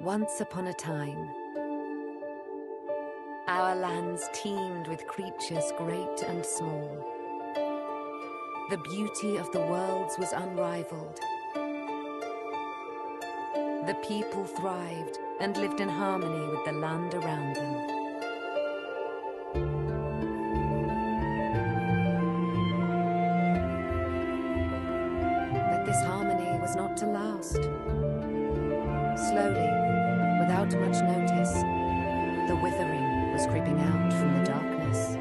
Once upon a time, our lands teemed with creatures great and small. The beauty of the worlds was unrivaled. The people thrived and lived in harmony with the land around them. But this harmony was not to last. Slowly, without much notice, the withering was creeping out from the darkness.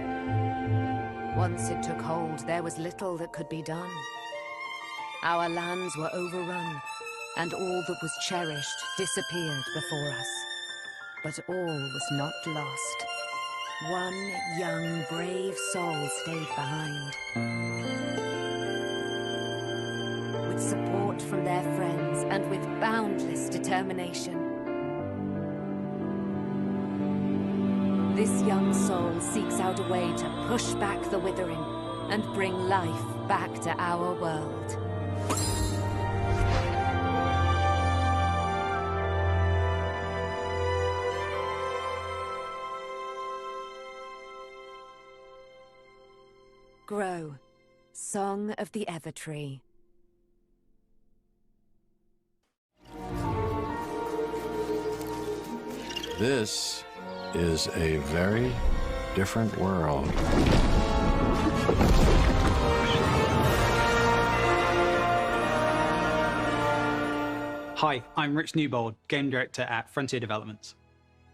Once it took hold, there was little that could be done. Our lands were overrun, and all that was cherished disappeared before us. But all was not lost. One young, brave soul stayed behind. With support from their friends and with boundless determination, this young soul seeks out a way to push back the withering and bring life back to our world. Grow, Song of the Evertree. This is a very different world. Hi, I'm Rich Newbold, Game Director at Frontier Developments.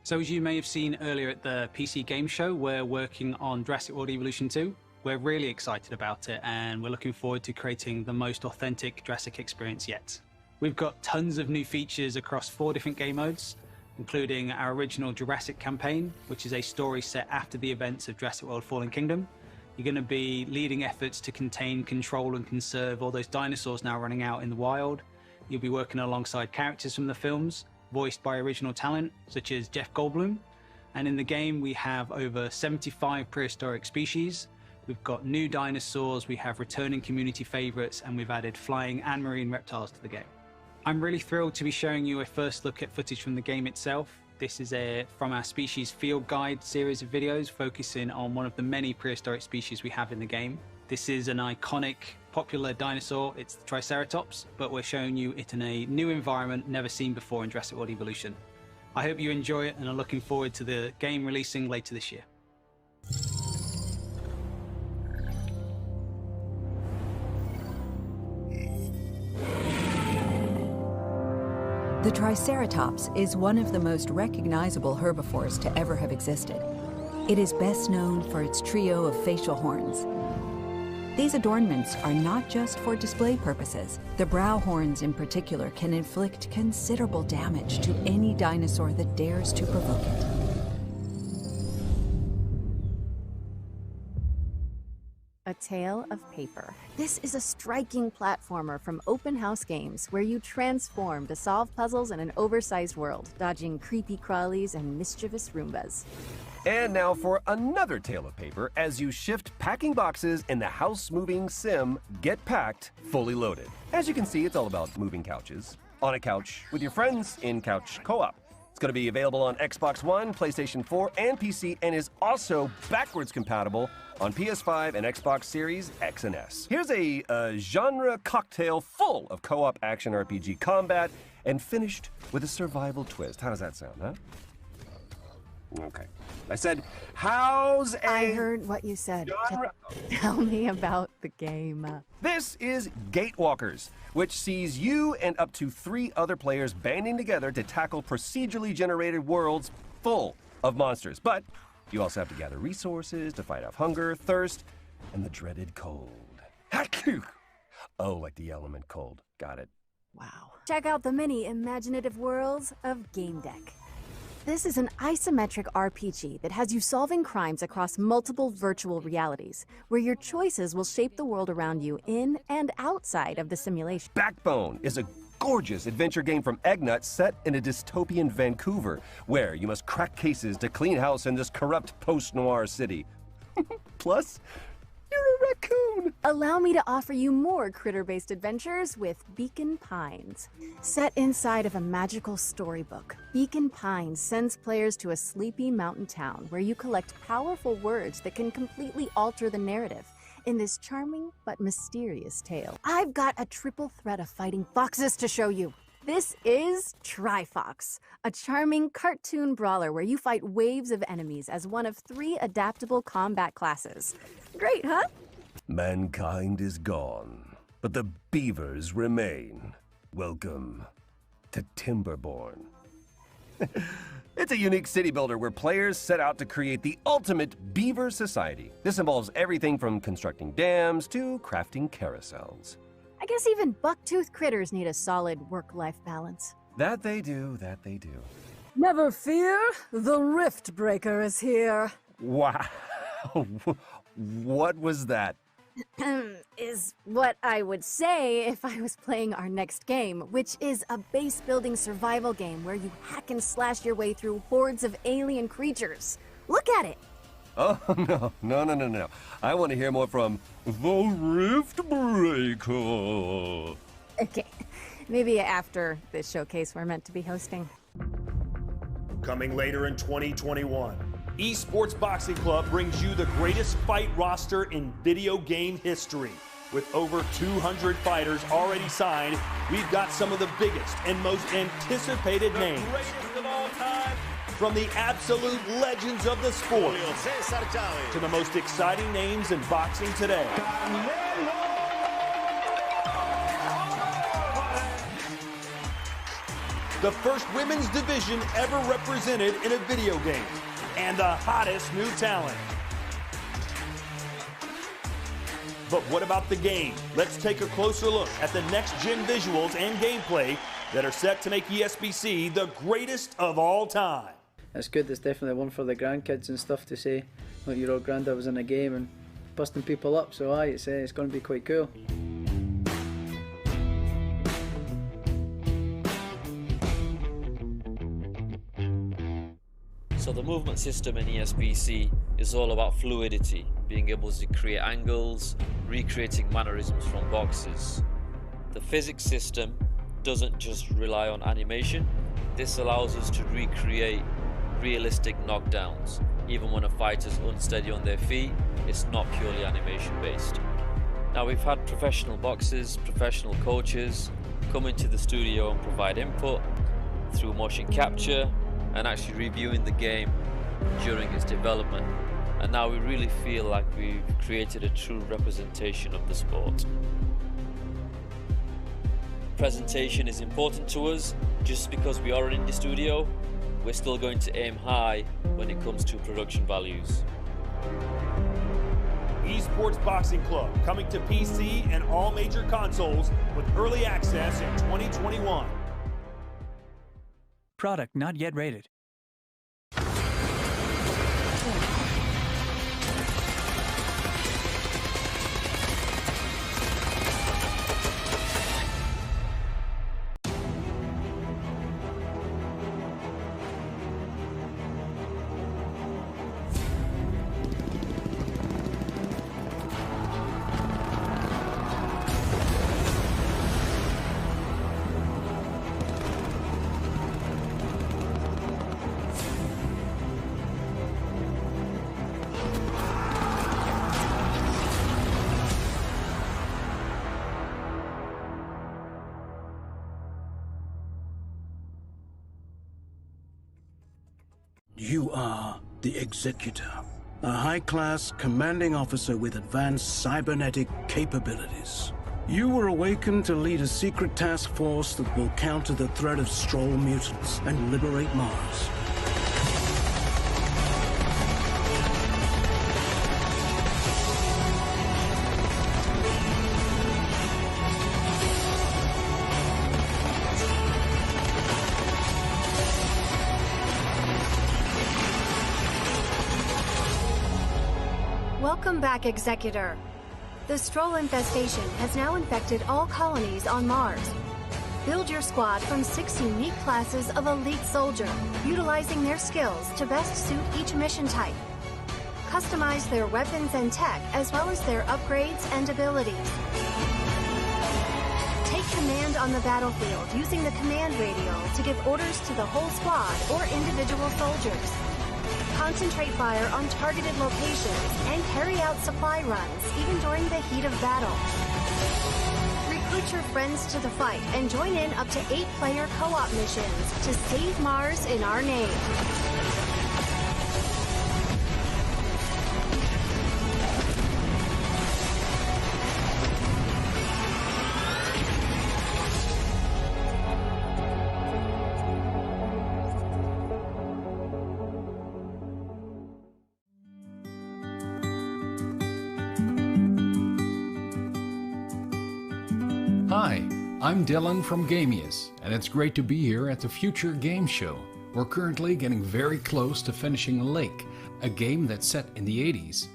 So as you may have seen earlier at the PC Game Show, we're working on Jurassic World Evolution 2. We're really excited about it, and we're looking forward to creating the most authentic Jurassic experience yet. We've got tons of new features across 4 different game modes, including our original Jurassic campaign, which is a story set after the events of Jurassic World Fallen Kingdom. You're going to be leading efforts to contain, control, and conserve all those dinosaurs now running out in the wild. You'll be working alongside characters from the films, voiced by original talent, such as Jeff Goldblum. And in the game, we have over 75 prehistoric species. We've got new dinosaurs, we have returning community favorites, and we've added flying and marine reptiles to the game. I'm really thrilled to be showing you a first look at footage from the game itself. This is from our Species Field Guide series of videos focusing on one of the many prehistoric species we have in the game. This is an iconic, popular dinosaur. It's the Triceratops, but we're showing you it in a new environment never seen before in Jurassic World Evolution. I hope you enjoy it and are looking forward to the game releasing later this year. The Triceratops is one of the most recognizable herbivores to ever have existed. It is best known for its trio of facial horns. These adornments are not just for display purposes. The brow horns in particular can inflict considerable damage to any dinosaur that dares to provoke it. A Tale of Paper. This is a striking platformer from Open House Games where you transform to solve puzzles in an oversized world, dodging creepy crawlies and mischievous Roombas. And now for another Tale of Paper as you shift packing boxes in the house-moving sim Get Packed, Fully Loaded. As you can see, it's all about moving couches. On a couch with your friends in couch co-op. It's going to be available on Xbox One, PlayStation 4, and PC, and is also backwards compatible on PS5 and Xbox Series X and S. Here's a genre cocktail full of co-op action RPG combat and finished with a survival twist. How does that sound, huh? Okay. I said, how's a... I heard what you said. Tell me about the game. This is Gatewalkers, which sees you and up to 3 other players banding together to tackle procedurally generated worlds full of monsters. But you also have to gather resources to fight off hunger, thirst, and the dreaded cold. Oh, like the element cold. Got it. Wow. Check out the many imaginative worlds of Gamedec. This is an isometric RPG that has you solving crimes across multiple virtual realities, where your choices will shape the world around you in and outside of the simulation. Backbone is a gorgeous adventure game from Eggnut set in a dystopian Vancouver, where you must crack cases to clean house in this corrupt post-noir city. Plus, you're a raccoon! Allow me to offer you more critter-based adventures with Beacon Pines. Set inside of a magical storybook, Beacon Pines sends players to a sleepy mountain town where you collect powerful words that can completely alter the narrative in this charming but mysterious tale. I've got a triple threat of fighting foxes to show you. This is Trifox, a charming cartoon brawler where you fight waves of enemies as one of 3 adaptable combat classes. Great, huh? Mankind is gone, but the beavers remain. Welcome to Timberborn. It's a unique city builder where players set out to create the ultimate beaver society. This involves everything from constructing dams to crafting carousels. I guess even buck-toothed critters need a solid work-life balance. That they do, that they do. Never fear, the Rift Breaker is here. Wow. What was that? Is what I would say if I was playing our next game, which is a base-building survival game where you hack and slash your way through hordes of alien creatures. Look at it! Oh, no. I want to hear more from the Rift Breaker. Okay, maybe after this showcase we're meant to be hosting. Coming later in 2021, eSports Boxing Club brings you the greatest fight roster in video game history. With over 200 fighters already signed, we've got some of the biggest and most anticipated names. Greatest of all time. From the absolute legends of the sport to the most exciting names in boxing today. The first women's division ever represented in a video game, and the hottest new talent. But what about the game? Let's take a closer look at the next-gen visuals and gameplay that are set to make ESBC the greatest of all time. It's good. It's definitely one for the grandkids and stuff to say, like your old granddad was in a game and busting people up. So it's going to be quite cool. So the movement system in ESBC is all about fluidity, being able to create angles, recreating mannerisms from boxes. The physics system doesn't just rely on animation. This allows us to recreate realistic knockdowns. Even when a fighter's unsteady on their feet, it's not purely animation based. Now we've had professional boxers, professional coaches come into the studio and provide input through motion capture and actually reviewing the game during its development. And now we really feel like we've created a true representation of the sport. Presentation is important to us. Just because we are in the studio, we're still going to aim high when it comes to production values. eSports Boxing Club coming to PC and all major consoles with early access in 2021. Product not yet rated. You are the Executor, a high-class commanding officer with advanced cybernetic capabilities. You were awakened to lead a secret task force that will counter the threat of Stroll mutants and liberate Mars. Welcome back, Executor. The Stroll infestation has now infected all colonies on Mars. Build your squad from 6 unique classes of elite soldier, utilizing their skills to best suit each mission type. customize their weapons and tech, as well as their upgrades and abilities. Take command on the battlefield using the command radio to give orders to the whole squad or individual soldiers. Concentrate fire on targeted locations and carry out supply runs even during the heat of battle. Recruit your friends to the fight and join in up to 8-player co-op missions to save Mars in our name. Hi, I'm Dylan from Gamius, and it's great to be here at the Future Game Show. We're currently getting very close to finishing Lake, a game that's set in the 80s.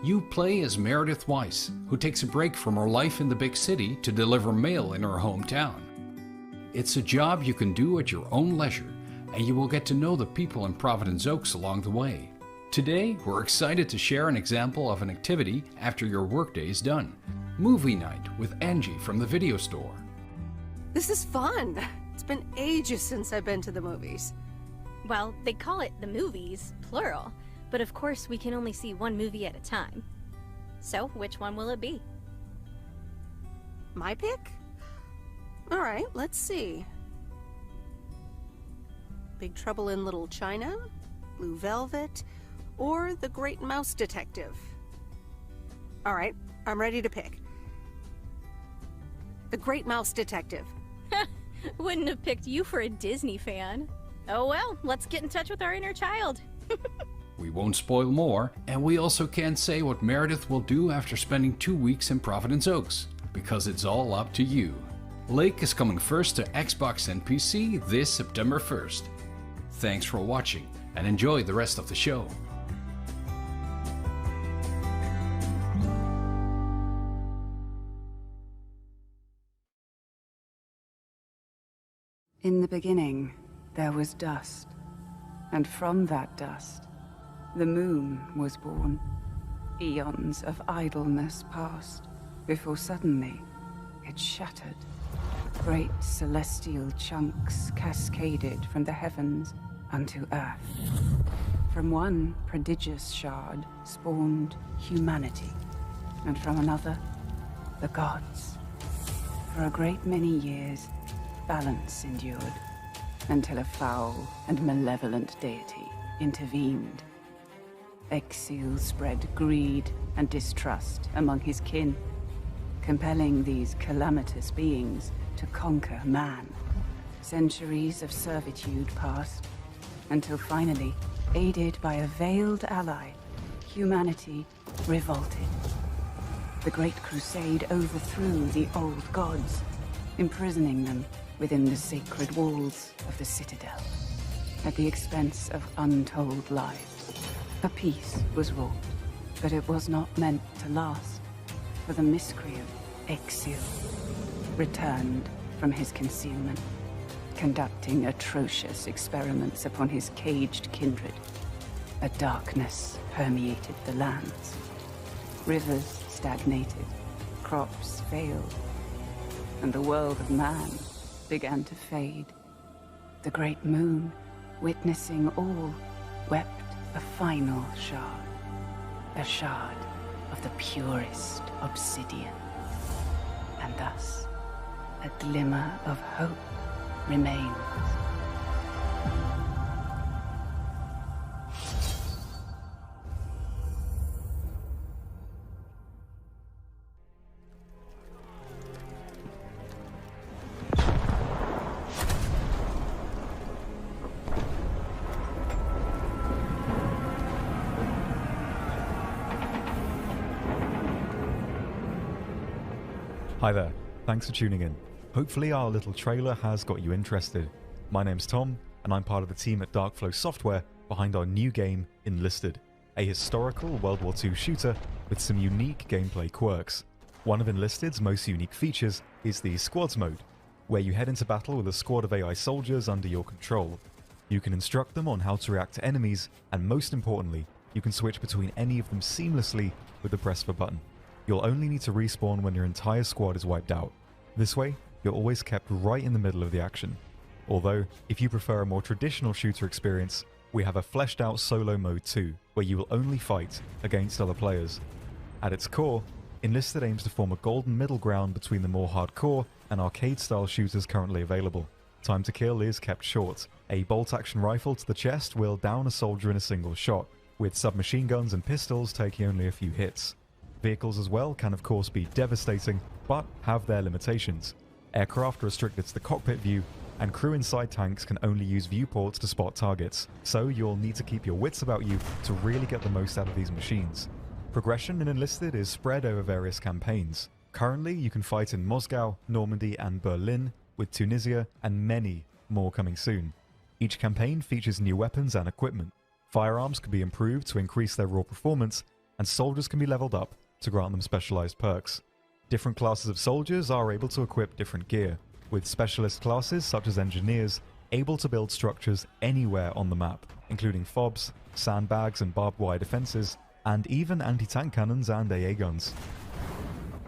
You play as Meredith Weiss, who takes a break from her life in the big city to deliver mail in her hometown. It's a job you can do at your own leisure, and you will get to know the people in Providence Oaks along the way. Today, we're excited to share an example of an activity after your workday is done. Movie night with Angie from the video store. This is fun. It's been ages since I've been to the movies. Well, they call it the movies, plural, but of course we can only see one movie at a time. So, which one will it be? My pick? All right, let's see. Big Trouble in Little China, Blue Velvet, or The Great Mouse Detective. All right, I'm ready to pick. The Great Mouse Detective. Wouldn't have picked you for a Disney fan. Oh well, let's get in touch with our inner child. We won't spoil more, and we also can't say what Meredith will do after spending 2 weeks in Providence Oaks, because it's all up to you. Lake is coming first to Xbox and PC this September 1st. Thanks for watching, and enjoy the rest of the show. In the beginning, there was dust, and from that dust, the moon was born. Eons of idleness passed, before suddenly it shattered. Great celestial chunks cascaded from the heavens unto earth. From one prodigious shard spawned humanity, and from another, the gods. For a great many years, balance endured, until a foul and malevolent deity intervened. Exil spread greed and distrust among his kin, compelling these calamitous beings to conquer man. Centuries of servitude passed, until finally, aided by a veiled ally, humanity revolted. The Great Crusade overthrew the old gods, imprisoning them within the sacred walls of the Citadel. At the expense of untold lives, a peace was wrought, but it was not meant to last, for the miscreant Exil returned from his concealment, conducting atrocious experiments upon his caged kindred. A darkness permeated the lands. Rivers stagnated, crops failed, and the world of man began to fade. The great moon, witnessing all, wept a final shard. A shard of the purest obsidian. And thus, a glimmer of hope remains. Hi there, thanks for tuning in. Hopefully our little trailer has got you interested. My name's Tom, and I'm part of the team at Darkflow Software behind our new game, Enlisted, a historical World War II shooter with some unique gameplay quirks. One of Enlisted's most unique features is the Squads mode, where you head into battle with a squad of AI soldiers under your control. You can instruct them on how to react to enemies, and most importantly, you can switch between any of them seamlessly with the press of a button. You'll only need to respawn when your entire squad is wiped out. This way, you're always kept right in the middle of the action. Although, if you prefer a more traditional shooter experience, we have a fleshed out solo mode too, where you will only fight against other players. At its core, Enlisted aims to form a golden middle ground between the more hardcore and arcade-style shooters currently available. Time to kill is kept short. A bolt-action rifle to the chest will down a soldier in a single shot, with submachine guns and pistols taking only a few hits. Vehicles as well can of course be devastating, but have their limitations. Aircraft are restricted to the cockpit view, and crew inside tanks can only use viewports to spot targets, so you'll need to keep your wits about you to really get the most out of these machines. Progression in Enlisted is spread over various campaigns. Currently, you can fight in Moscow, Normandy and Berlin, with Tunisia and many more coming soon. Each campaign features new weapons and equipment. Firearms can be improved to increase their raw performance, and soldiers can be leveled up to grant them specialized perks. Different classes of soldiers are able to equip different gear, with specialist classes such as engineers able to build structures anywhere on the map, including FOBs, sandbags and barbed wire defenses, and even anti-tank cannons and AA guns.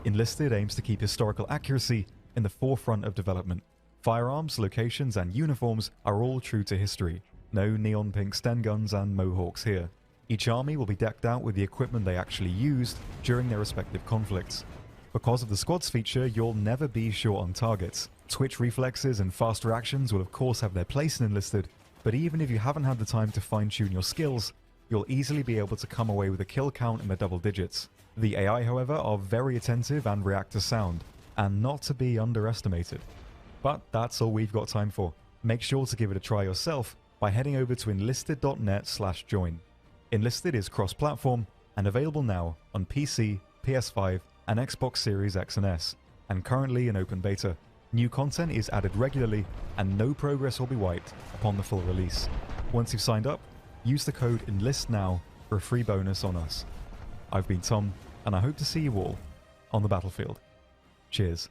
Enlisted aims to keep historical accuracy in the forefront of development. Firearms, locations and uniforms are all true to history. No neon pink Sten guns and mohawks here. Each army will be decked out with the equipment they actually used during their respective conflicts. Because of the squads feature, you'll never be short on targets. Twitch reflexes and fast reactions will of course have their place in Enlisted, but even if you haven't had the time to fine-tune your skills, you'll easily be able to come away with a kill count in the double digits. The AI, however, are very attentive and react to sound, and not to be underestimated. But that's all we've got time for. Make sure to give it a try yourself by heading over to enlisted.net/join. Enlisted is cross-platform and available now on PC, PS5 and Xbox Series X and S, and currently in open beta. New content is added regularly and no progress will be wiped upon the full release. Once you've signed up, use the code ENLISTNOW for a free bonus on us. I've been Tom, and I hope to see you all on the battlefield. Cheers.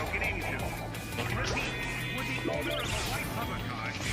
broken into. Repeat, would the owner of a white hover card be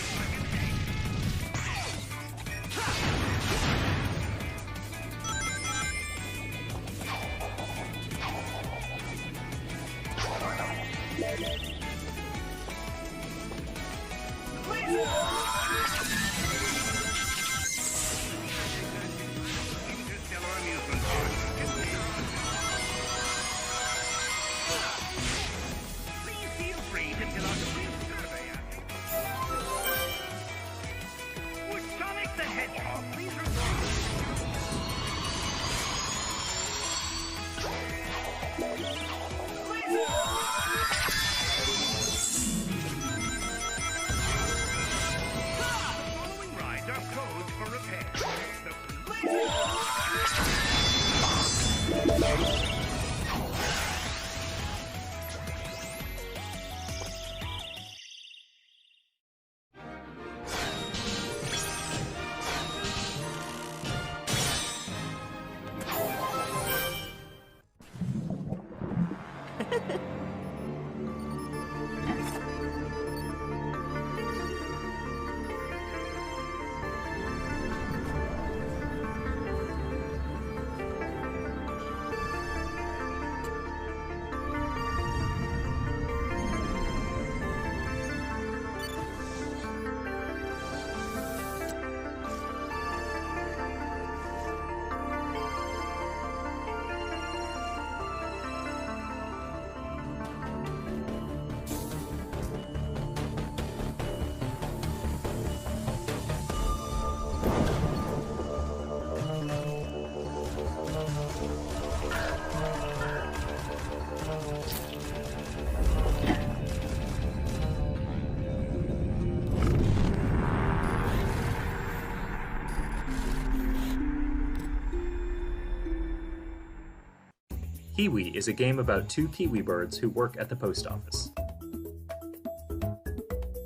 KeyWe is a game about two kiwi birds who work at the post office.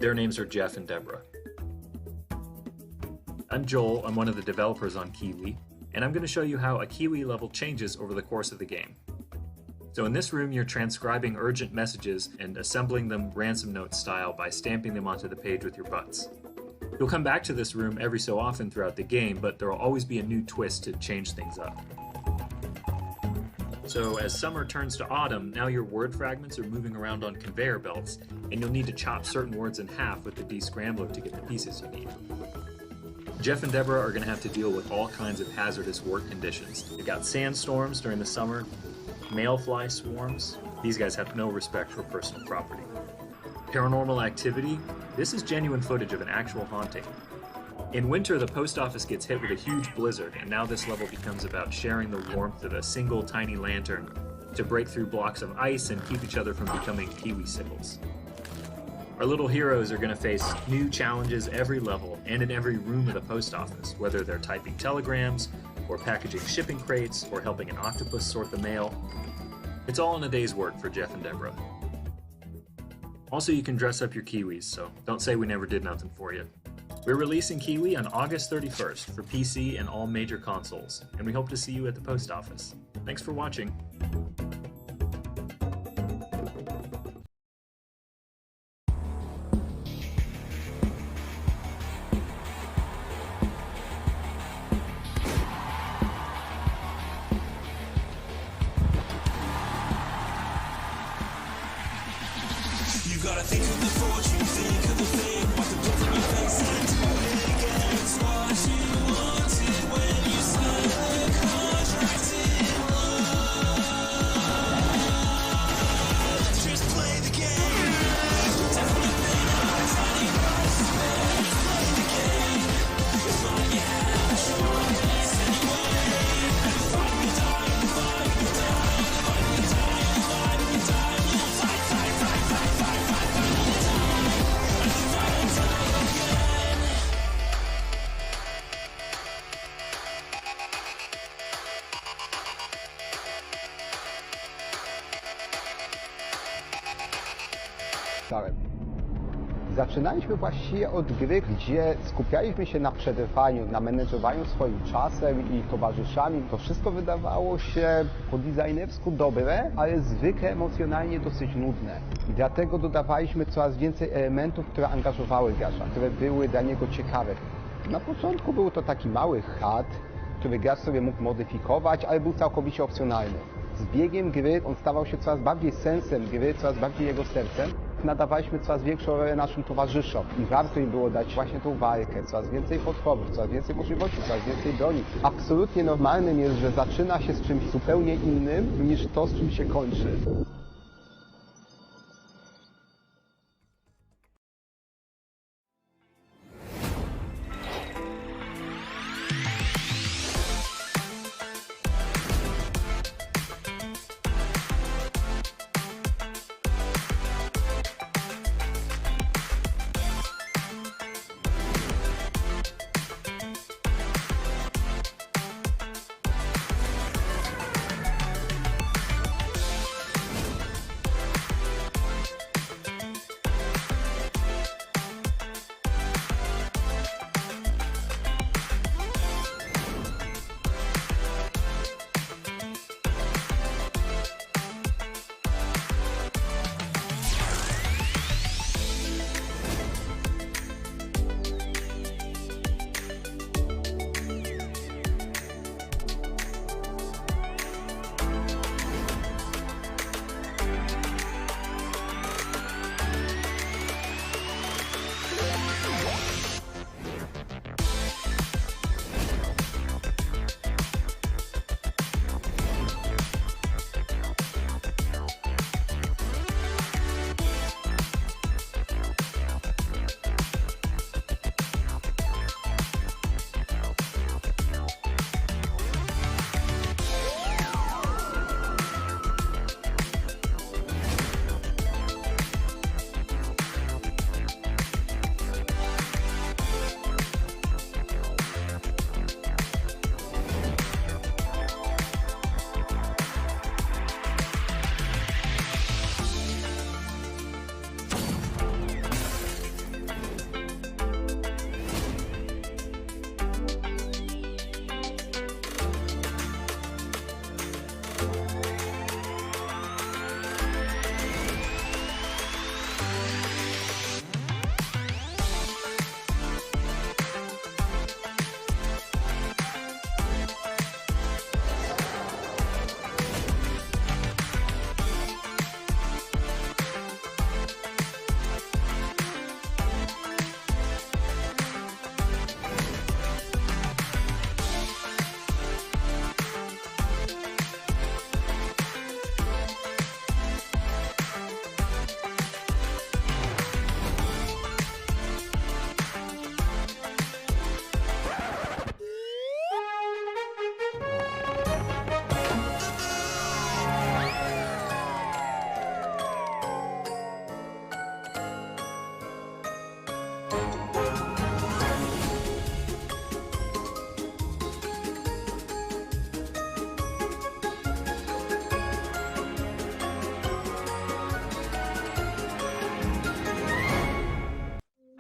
Their names are Jeff and Deborah. I'm Joel, I'm one of the developers on KeyWe, and I'm going to show you how a KeyWe level changes over the course of the game. So in this room you're transcribing urgent messages and assembling them ransom note style by stamping them onto the page with your butts. You'll come back to this room every so often throughout the game, but there will always be a new twist to change things up. So as summer turns to autumn, now your word fragments are moving around on conveyor belts, and you'll need to chop certain words in half with the descrambler to get the pieces you need. Jeff and Deborah are going to have to deal with all kinds of hazardous work conditions. You've got sandstorms during the summer, mayfly swarms. These guys have no respect for personal property. Paranormal activity. This is genuine footage of an actual haunting. In winter, the post office gets hit with a huge blizzard, and now this level becomes about sharing the warmth of a single tiny lantern to break through blocks of ice and keep each other from becoming kiwi sickles. Our little heroes are going to face new challenges every level and in every room of the post office, whether they're typing telegrams, or packaging shipping crates, or helping an octopus sort the mail. It's all in a day's work for Jeff and Deborah. Also, you can dress up your kiwis, so don't say we never did nothing for you. We're releasing KeyWe on August 31st for PC and all major consoles, and we hope to see you at the post office. Thanks for watching. You gotta think of the fortune, think of the fame, what the blood from your face and do it again. It's what you wanted when you signed the contract in love. Just play the game. Definitely not any price. Play the game. It's all you have, choice anyway. And fight me down, fight me down, fight me down, fight me down. You'll fight, fight, fight, fight, fight, fight, fight me down. And fight again. Got it. Zaczynaliśmy właściwie od gry, gdzie skupialiśmy się na przetrwaniu, na menedżowaniu swoim czasem i towarzyszami. To wszystko wydawało się po designersku dobre, ale zwykle emocjonalnie dosyć nudne. I dlatego dodawaliśmy coraz więcej elementów, które angażowały gracza, które były dla niego ciekawe. Na początku był to taki mały chat, który gracz sobie mógł modyfikować, ale był całkowicie opcjonalny. Z biegiem gry on stawał się coraz bardziej sensem gry, coraz bardziej jego sercem. Nadawaliśmy coraz większą rolę naszym towarzyszom i warto im było dać właśnie tą walkę, coraz więcej potworów, coraz więcej możliwości, coraz więcej broni. Absolutnie normalnym jest, że zaczyna się z czymś zupełnie innym niż to, z czym się kończy.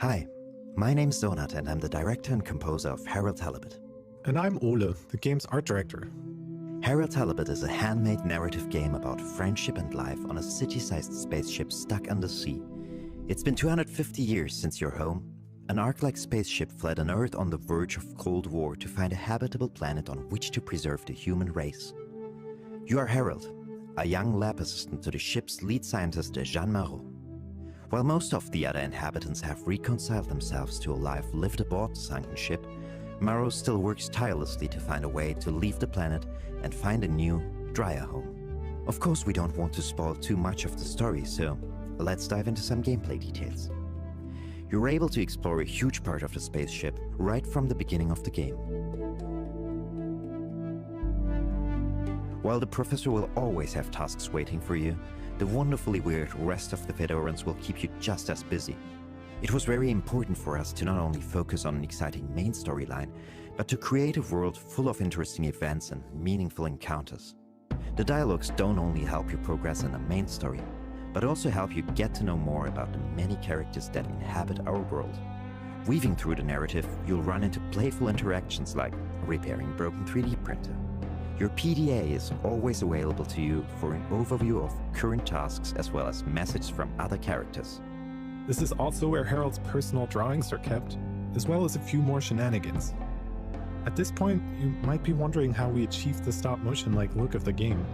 Hi, my name's Donut and I'm the director and composer of Halibut. And I'm Olli, the game's art director. Halibut is a handmade narrative game about friendship and life on a city-sized spaceship stuck under sea. It's been 250 years since your home. An Ark-like spaceship fled an Earth on the verge of Cold War to find a habitable planet on which to preserve the human race. You are Harold, a young lab assistant to the ship's lead scientist, Jean Marot. While most of the other inhabitants have reconciled themselves to a life lived aboard the sunken ship, Marot still works tirelessly to find a way to leave the planet and find a new, drier home. Of course, we don't want to spoil too much of the story, so let's dive into some gameplay details. You're able to explore a huge part of the spaceship right from the beginning of the game. While the professor will always have tasks waiting for you, the wonderfully weird rest of the Fedorans will keep you just as busy. It was very important for us to not only focus on an exciting main storyline, but to create a world full of interesting events and meaningful encounters. The dialogues don't only help you progress in the main story, but also help you get to know more about the many characters that inhabit our world. Weaving through the narrative, you'll run into playful interactions like repairing a broken 3D printer. Your PDA is always available to you for an overview of current tasks as well as messages from other characters. This is also where Harold's personal drawings are kept, as well as a few more shenanigans. At this point, you might be wondering how we achieved the stop-motion-like look of the game.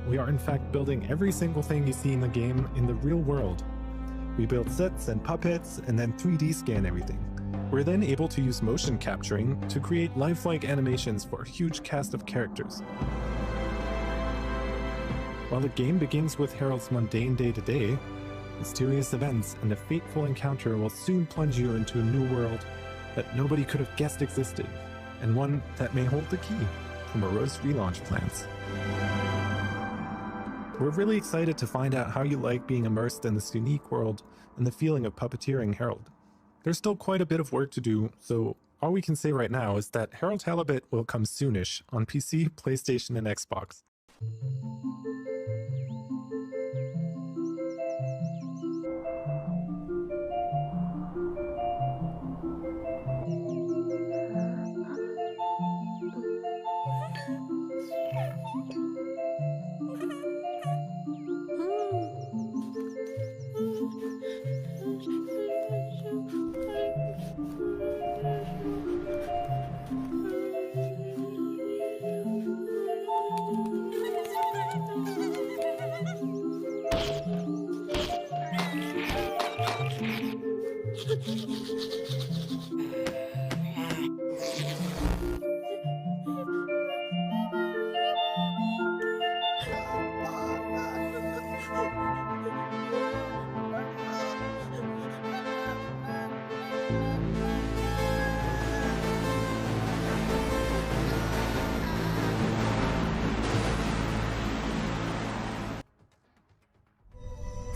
We are in fact building every single thing you see in the game in the real world. We build sets and puppets and then 3D scan everything. We're then able to use motion capturing to create lifelike animations for a huge cast of characters. While the game begins with Harold's mundane day-to-day, mysterious events and a fateful encounter will soon plunge you into a new world that nobody could have guessed existed, and one that may hold the key to morose relaunch plans. We're really excited to find out how you like being immersed in this unique world and the feeling of puppeteering Harold. There's still quite a bit of work to do, so all we can say right now is that Harold Halibut will come soonish on PC, PlayStation, and Xbox.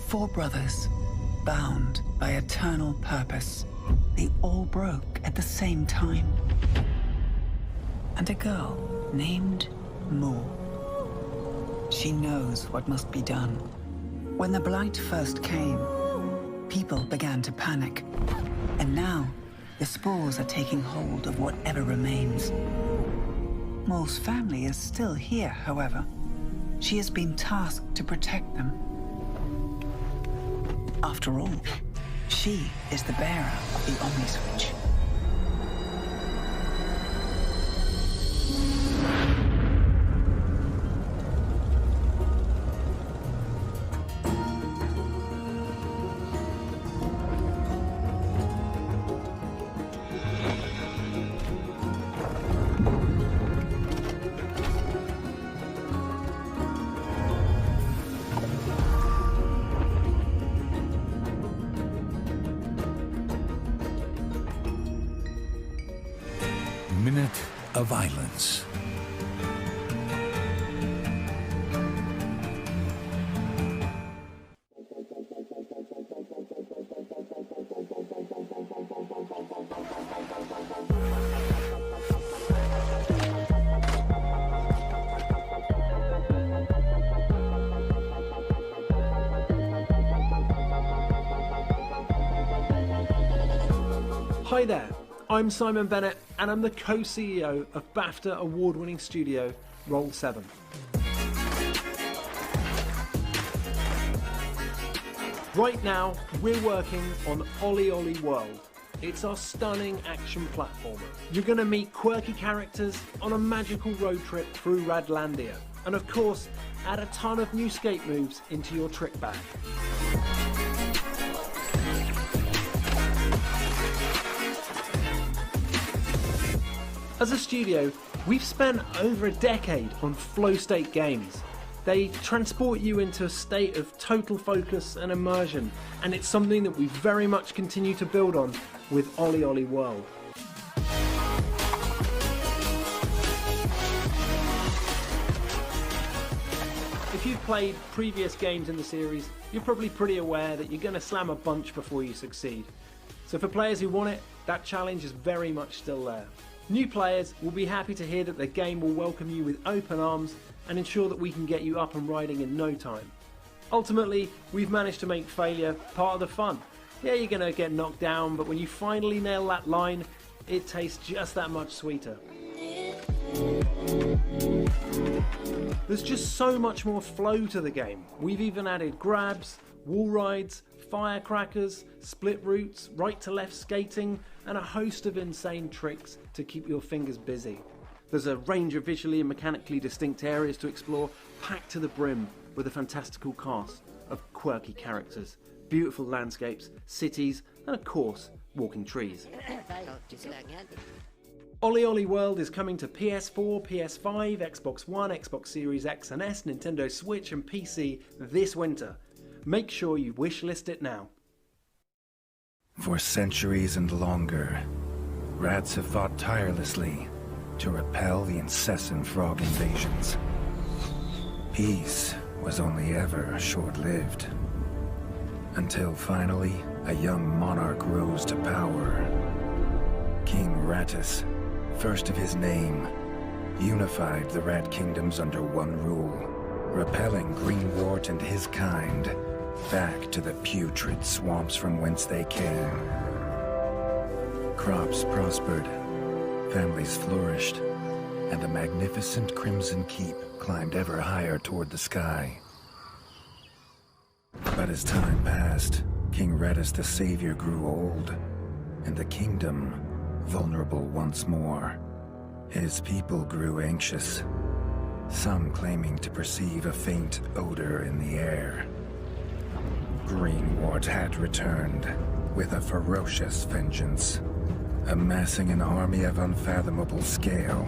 Four brothers, bound by eternal purpose. They all broke at the same time. And a girl named Mo. She knows what must be done. When the Blight first came, people began to panic. And now, the spores are taking hold of whatever remains. Mo's family is still here, however. She has been tasked to protect them. After all, she is the bearer of the Omni-Switch. Minute of Violence. Hi there, I'm Simon Bennett and I'm the co-CEO of BAFTA award-winning studio Roll7. Right now, we're working on Olli World. It's our stunning action platformer. You're going to meet quirky characters on a magical road trip through Radlandia, and of course, add a ton of new skate moves into your trick bag. As a studio, we've spent over a decade on flow state games. They transport you into a state of total focus and immersion, and it's something that we very much continue to build on with Olli World. If you've played previous games in the series, you're probably pretty aware that you're going to slam a bunch before you succeed. So for players who want it, that challenge is very much still there. New players will be happy to hear that the game will welcome you with open arms and ensure that we can get you up and riding in no time. Ultimately, we've managed to make failure part of the fun. Yeah, you're gonna get knocked down, but when you finally nail that line, it tastes just that much sweeter. There's just so much more flow to the game. We've even added grabs, wall rides, firecrackers, split routes, right to left skating, and a host of insane tricks to keep your fingers busy. There's a range of visually and mechanically distinct areas to explore, packed to the brim with a fantastical cast of quirky characters, beautiful landscapes, cities, and of course, walking trees. Olli World is coming to PS4, PS5, Xbox One, Xbox Series X and S, Nintendo Switch and PC this winter. Make sure you wishlist it now. For centuries and longer, rats have fought tirelessly to repel the incessant frog invasions. Peace was only ever short-lived, until finally a young monarch rose to power. King Rattus, first of his name, unified the Rat Kingdoms under one rule, repelling Greenwort and his kind back to the putrid swamps from whence they came. Crops prospered, families flourished, and the magnificent Crimson Keep climbed ever higher toward the sky. But as time passed, King Rattus the Savior grew old, and the kingdom vulnerable once more. His people grew anxious, some claiming to perceive a faint odor in the air. Greenwort had returned with a ferocious vengeance. Amassing an army of unfathomable scale,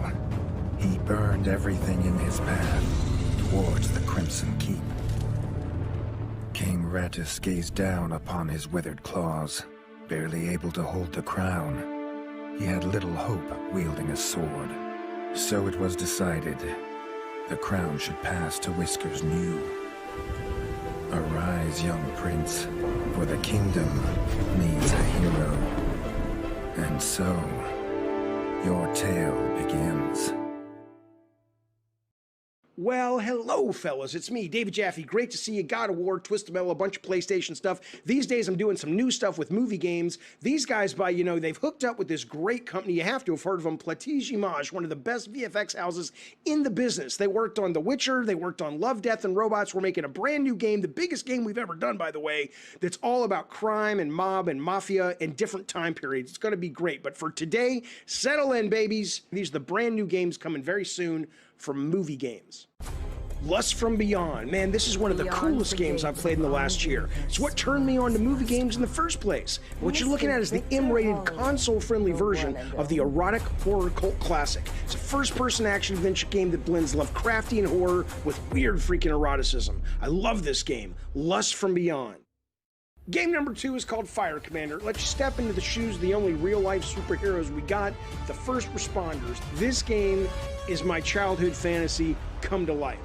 he burned everything in his path towards the Crimson Keep. King Rattus gazed down upon his withered claws, barely able to hold the crown. He had little hope wielding a sword, so it was decided the crown should pass to Whiskers New. Arise, young prince, for the kingdom needs a hero. And so, your tale begins. Well, hello, fellas. It's me, David Jaffe. Great to see you. God of War, Twisted Metal, a bunch of PlayStation stuff. These days, I'm doing some new stuff with movie games. These guys, they've hooked up with this great company. You have to have heard of them, Plattige Image, one of the best VFX houses in the business. They worked on The Witcher. They worked on Love, Death, and Robots. We're making a brand new game, the biggest game we've ever done, by the way, that's all about crime and mob and mafia and different time periods. It's going to be great. But for today, settle in, babies. These are the brand new games coming very soon from movie games. Lust from Beyond. Man, this is one of the coolest games I've played in the last year. It's what turned me on to movie games in the first place. What you're looking at is the M-rated, console-friendly version of the erotic horror cult classic. It's a first-person action-adventure game that blends Lovecraftian horror with weird freaking eroticism. I love this game. Lust from Beyond. Game number 2 is called Fire Commander. It lets you step into the shoes of the only real-life superheroes we got, the first responders. This game is my childhood fantasy come to life.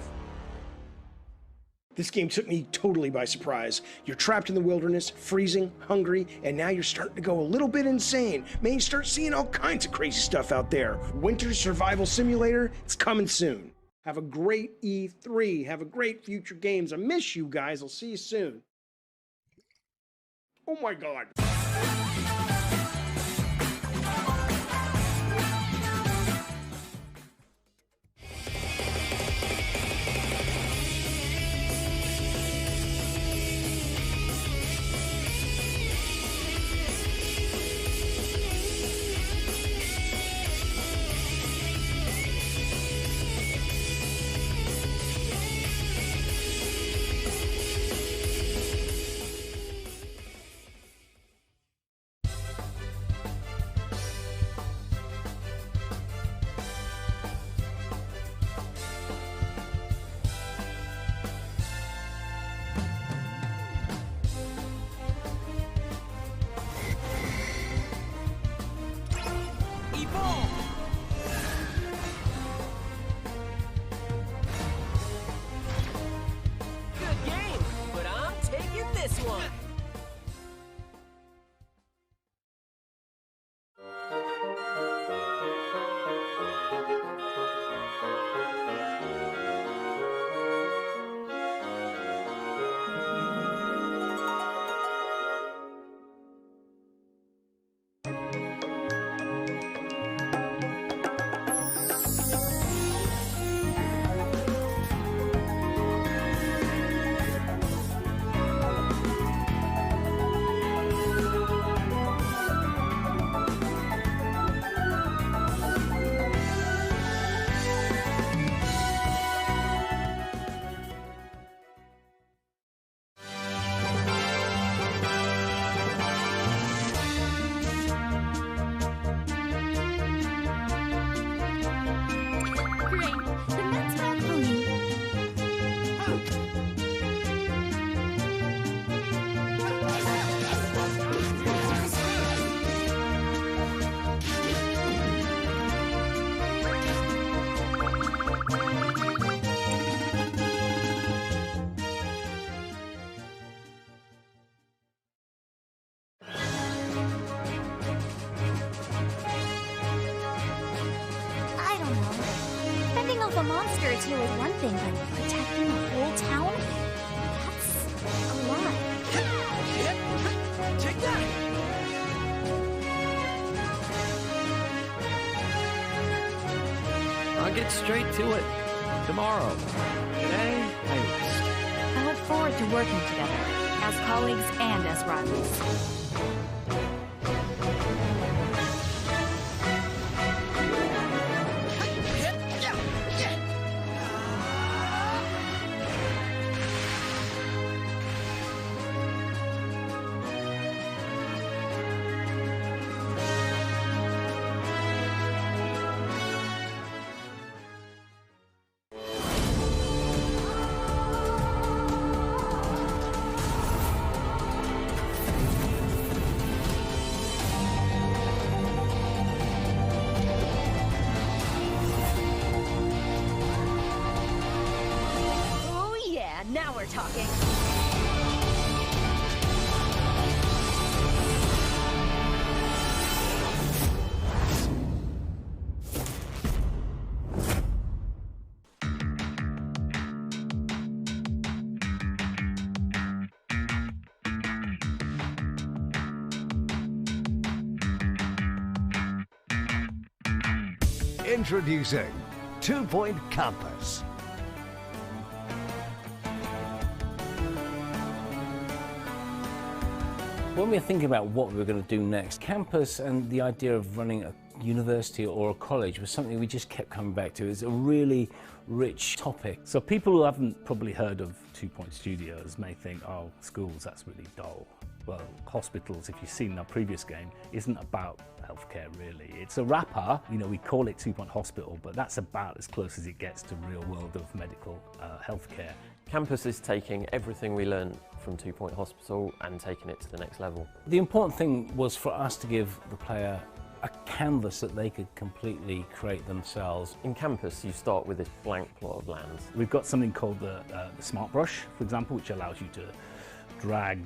This game took me totally by surprise. You're trapped in the wilderness, freezing, hungry, and now you're starting to go a little bit insane. Man, you start seeing all kinds of crazy stuff out there. Winter Survival Simulator, it's coming soon. Have a great E3. Have a great future games. I miss you guys. I'll see you soon. Oh my God. Good game, but I'm taking this one. secrets here is one thing, but protecting a whole town? That's a lot. Take that! I'll get straight to it. Tomorrow. Today, I rest. I look forward to working together, as colleagues and as rivals. Now we're talking. Introducing 2-Point Compass. When we're thinking about what we're going to do next, campus and the idea of running a university or a college was something we just kept coming back to. It's a really rich topic. So people who haven't probably heard of 2-Point Studios may think, oh, schools, that's really dull. Well, hospitals, if you've seen our previous game, isn't about healthcare really. It's a wrapper, you know, we call it 2-Point Hospital, but that's about as close as it gets to real world of medical healthcare. Campus is taking everything we learned from 2-Point Hospital and taking it to the next level. The important thing was for us to give the player a canvas that they could completely create themselves. In Campus, you start with this blank plot of land. We've got something called the Smart Brush, for example, which allows you to drag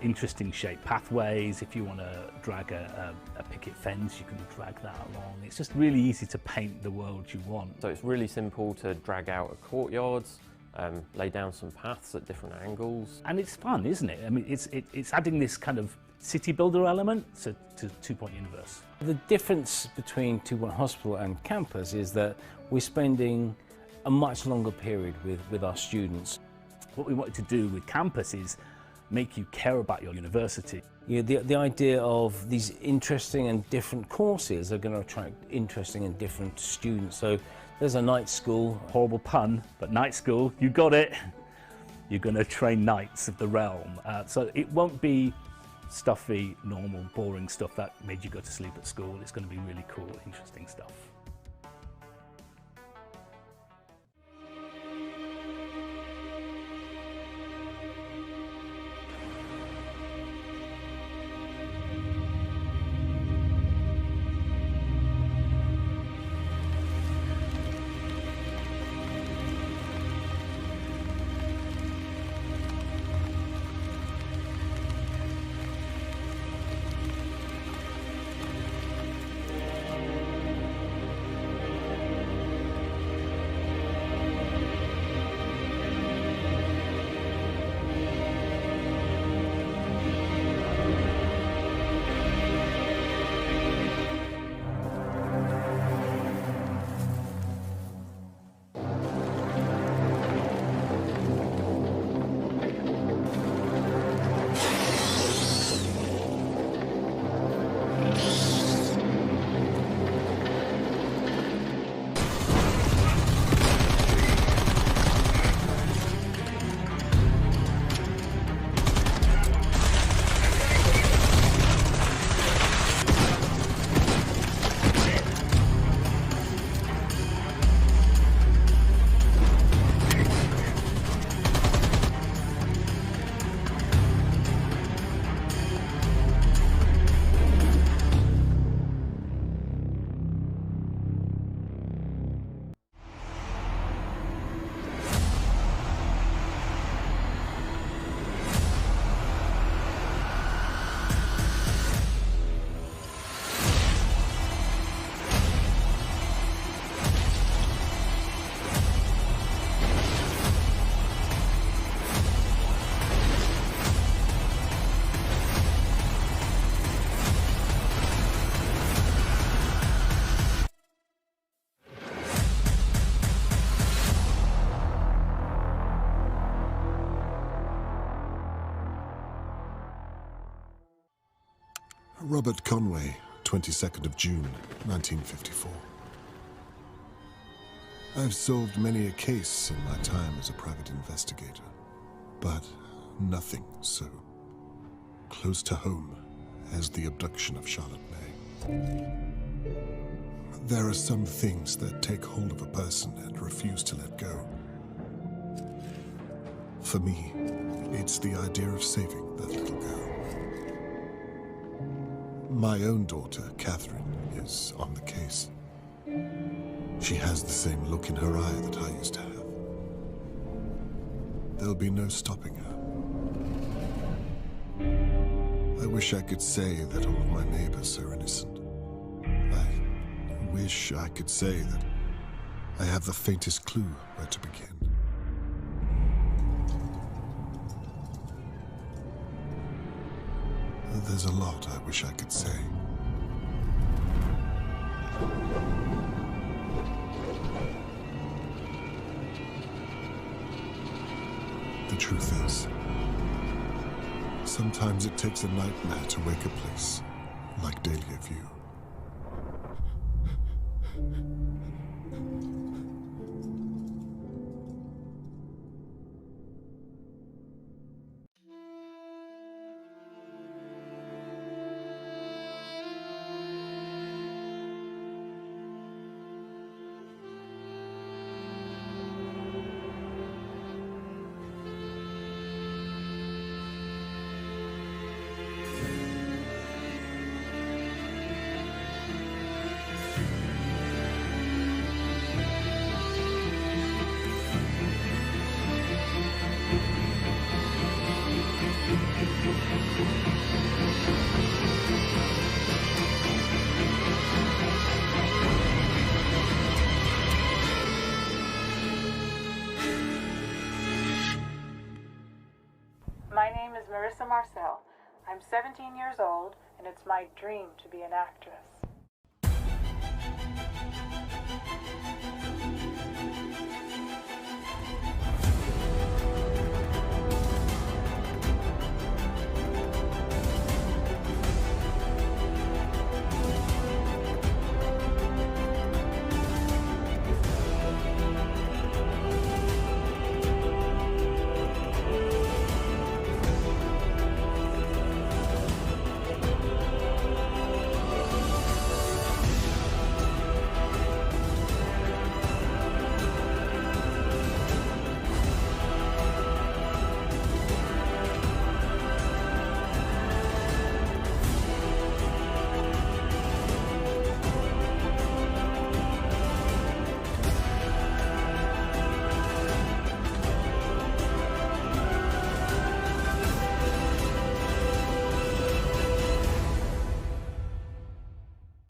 interesting shaped pathways. If you want to drag a picket fence, you can drag that along. It's just really easy to paint the world you want. So it's really simple to drag out a courtyard, lay down some paths at different angles. And it's fun, isn't it? I mean, it's adding this kind of city builder element to 2-Point Universe. The difference between 2-Point Hospital and Campus is that we're spending a much longer period with our students. What we wanted to do with Campus is make you care about your university. Yeah, the idea of these interesting and different courses are going to attract interesting and different students. So there's a night school. Horrible pun, but night school, you got it. You're going to train knights of the realm. So it won't be stuffy, normal, boring stuff that made you go to sleep at school. It's going to be really cool, interesting stuff. Robert Conway, 22nd of June, 1954. I've solved many a case in my time as a private investigator, but nothing so close to home as the abduction of Charlotte May. There are some things that take hold of a person and refuse to let go. For me, it's the idea of saving that little girl. My own daughter, Catherine, is on the case. She has the same look in her eye that I used to have. There'll be no stopping her. I wish I could say that all of my neighbors are innocent. I wish I could say that I have the faintest clue where to begin. There's a lot I wish I could say. The truth is, sometimes it takes a nightmare to wake a place like Dahlia View. My name is Marissa Marcel. I'm 17 years old, and it's my dream to be an actress.